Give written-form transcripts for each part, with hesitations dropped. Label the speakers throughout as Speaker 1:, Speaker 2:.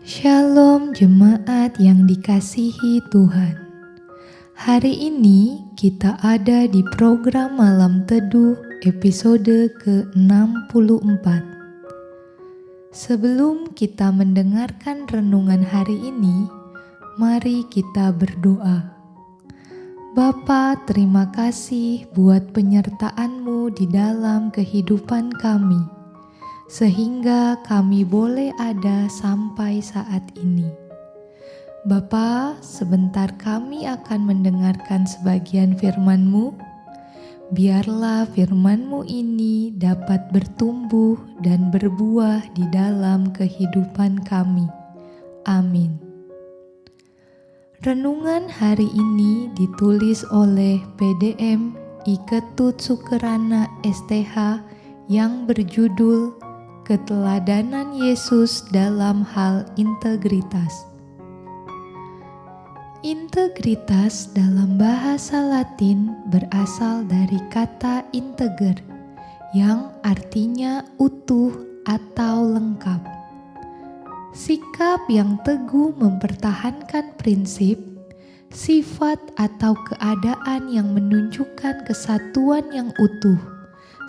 Speaker 1: Shalom jemaat yang dikasihi Tuhan. Hari ini kita ada di program Malam Teduh episode ke-64. Sebelum kita mendengarkan renungan hari ini, mari kita berdoa. Bapa, terima kasih buat penyertaan-Mu di dalam kehidupan kami, sehingga kami boleh ada sampai saat ini. Bapa, sebentar kami akan mendengarkan sebagian firman-Mu. Biarlah firman-Mu ini dapat bertumbuh dan berbuah di dalam kehidupan kami. Amin. Renungan hari ini ditulis oleh PDM Iketut Sukerana STH yang berjudul Keteladanan Yesus dalam Hal Integritas. Integritas dalam bahasa Latin berasal dari kata integer, yang artinya utuh atau lengkap. Sikap yang teguh mempertahankan prinsip, sifat atau keadaan yang menunjukkan kesatuan yang utuh,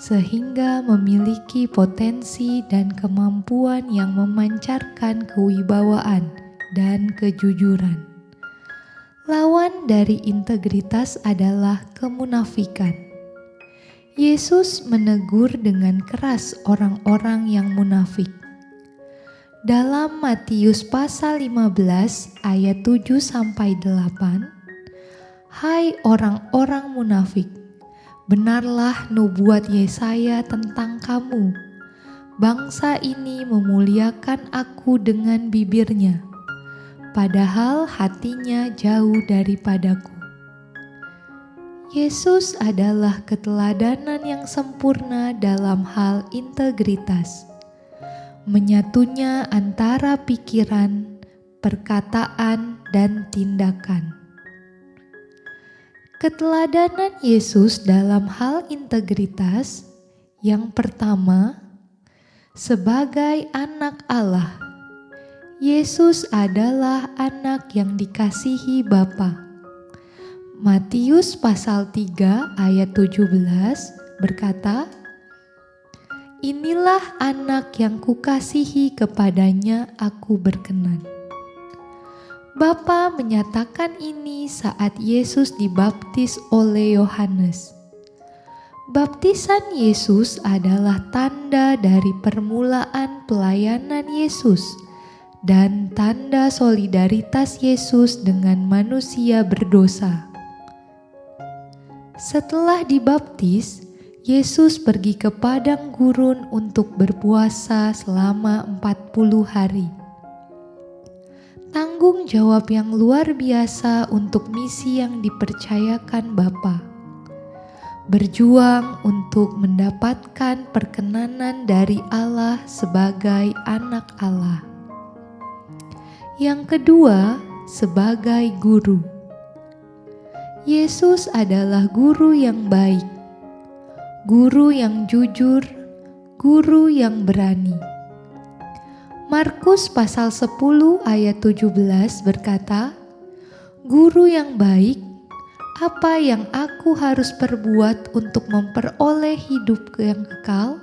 Speaker 1: sehingga memiliki potensi dan kemampuan yang memancarkan kewibawaan dan kejujuran. Lawan dari integritas adalah kemunafikan. Yesus menegur dengan keras orang-orang yang munafik. Dalam Matius pasal 15 ayat 7-8, "Hai orang-orang munafik, benarlah nubuat Yesaya tentang kamu. Bangsa ini memuliakan aku dengan bibirnya, padahal hatinya jauh daripadaku." Yesus adalah keteladanan yang sempurna dalam hal integritas. Menyatunya antara pikiran, perkataan, dan tindakan. Keteladanan Yesus dalam hal integritas, yang pertama, sebagai anak Allah. Yesus adalah anak yang dikasihi Bapa. Matius pasal 3 ayat 17 berkata, "Inilah anak yang kukasihi, kepadanya aku berkenan." Bapa menyatakan ini saat Yesus dibaptis oleh Yohanes. Baptisan Yesus adalah tanda dari permulaan pelayanan Yesus dan tanda solidaritas Yesus dengan manusia berdosa. Setelah dibaptis, Yesus pergi ke padang gurun untuk berpuasa selama 40 hari. Tanggung jawab yang luar biasa untuk misi yang dipercayakan Bapa. Berjuang untuk mendapatkan perkenanan dari Allah sebagai anak Allah. Yang kedua, sebagai guru. Yesus adalah guru yang baik, guru yang jujur, guru yang berani. Markus pasal 10 ayat 17 berkata, "Guru yang baik, apa yang aku harus perbuat untuk memperoleh hidup yang kekal?"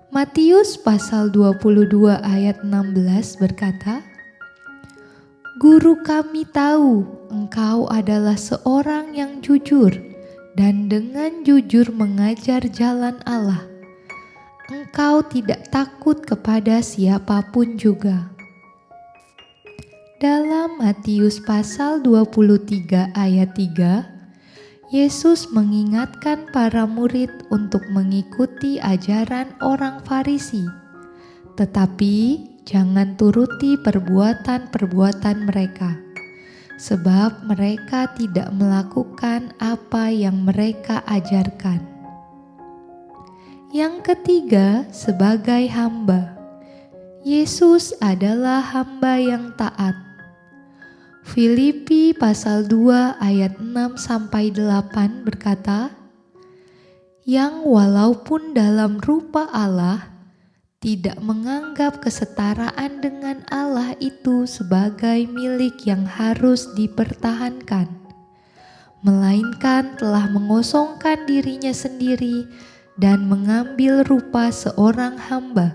Speaker 1: Matius pasal 22 ayat 16 berkata, "Guru, kami tahu Engkau adalah seorang yang jujur dan dengan jujur mengajar jalan Allah. Engkau tidak takut kepada siapapun juga." Dalam Matius pasal 23 ayat 3, Yesus mengingatkan para murid untuk mengikuti ajaran orang Farisi, tetapi jangan turuti perbuatan-perbuatan mereka, sebab mereka tidak melakukan apa yang mereka ajarkan. Yang ketiga, sebagai hamba. Yesus adalah hamba yang taat. Filipi pasal 2 ayat 6-8 berkata, "Yang walaupun dalam rupa Allah, tidak menganggap kesetaraan dengan Allah itu sebagai milik yang harus dipertahankan, melainkan telah mengosongkan dirinya sendiri dan mengambil rupa seorang hamba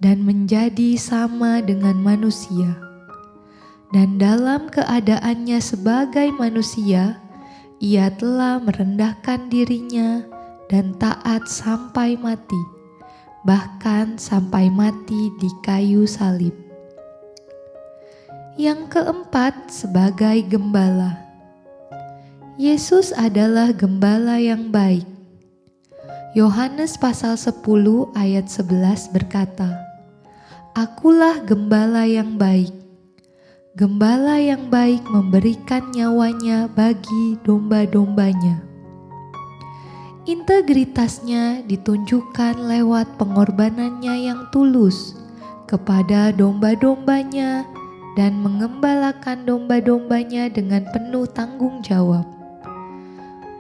Speaker 1: dan menjadi sama dengan manusia. Dan dalam keadaannya sebagai manusia, ia telah merendahkan dirinya dan taat sampai mati, bahkan sampai mati di kayu salib. Yang keempat, sebagai gembala. Yesus adalah gembala yang baik. Yohanes pasal 10 ayat 11 berkata, "Akulah gembala yang baik. Gembala yang baik memberikan nyawanya bagi domba-dombanya." Integritasnya ditunjukkan lewat pengorbanannya yang tulus kepada domba-dombanya dan mengembalakan domba-dombanya dengan penuh tanggung jawab.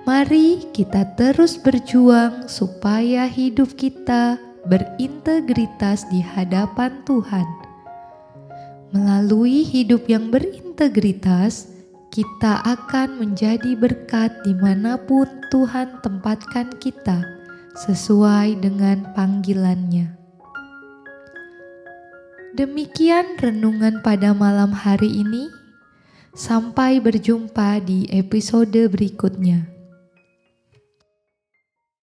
Speaker 1: Mari kita terus berjuang supaya hidup kita berintegritas di hadapan Tuhan. Melalui hidup yang berintegritas, kita akan menjadi berkat dimanapun Tuhan tempatkan kita sesuai dengan panggilannya. Demikian renungan pada malam hari ini. Sampai berjumpa di episode berikutnya.